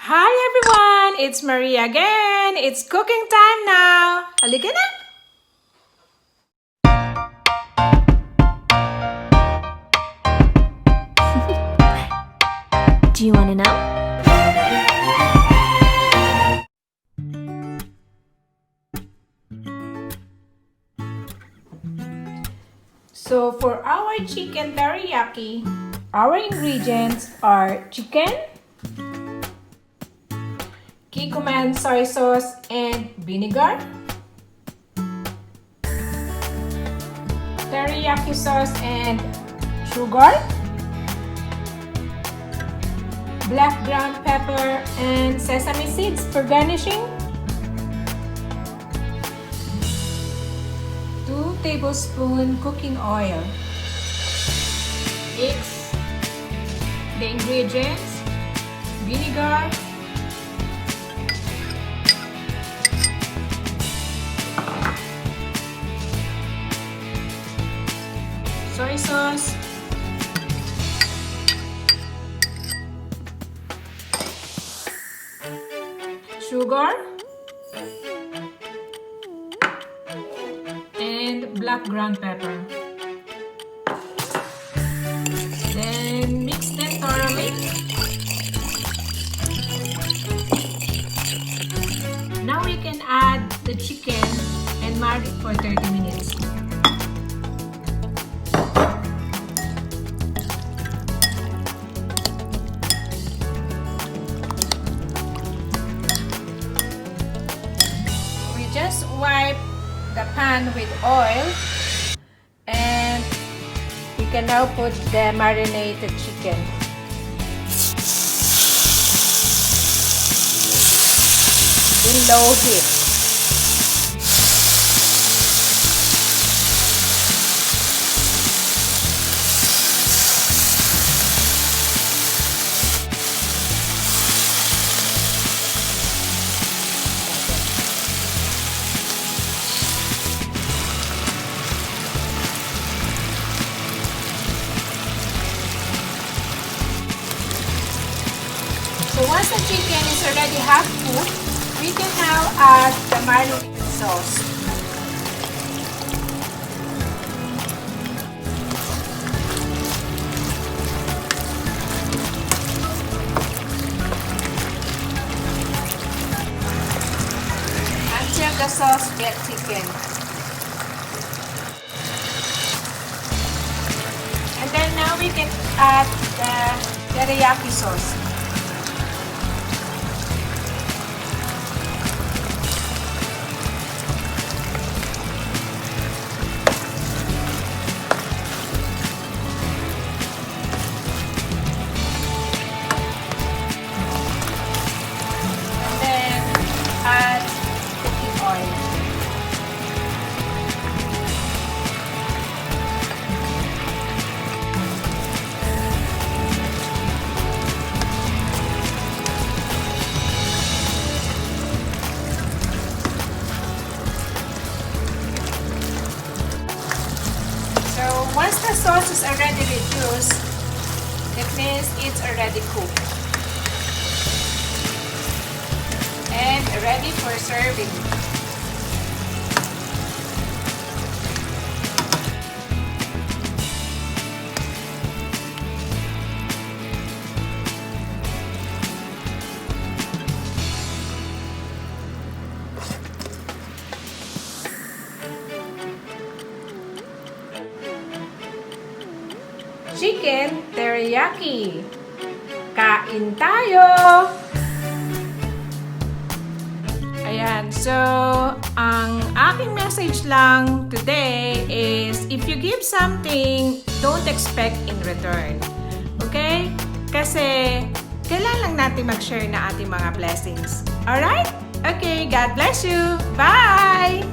Hi everyone! It's Maria again! It's cooking time now! Halika na! Do you want to know? So for our chicken teriyaki, our ingredients are chicken, kikkoman soy sauce and vinegar, teriyaki sauce and sugar, black ground pepper and sesame seeds for garnishing, 2 tablespoons cooking oil, mix the ingredients, vinegar, soy sauce, sugar, and black ground pepper. Then mix them thoroughly. Now we can add the chicken and marinate for 30 minutes. Just wipe the pan with oil and we can now put the marinated chicken. In low heat. So once the chicken is already half cooked, we can now add the marinated sauce. Until the sauce gets thickened. And then now we can add the teriyaki sauce. Add cooking oil. So once the sauce is already reduced, it means it's already cooked. And ready for serving. Chicken teriyaki. Kain tayo! Ayan, so ang aking message lang today is if you give something, don't expect in return. Okay? Kasi kailangan lang natin mag-share na ating mga blessings. Alright? Okay, God bless you! Bye!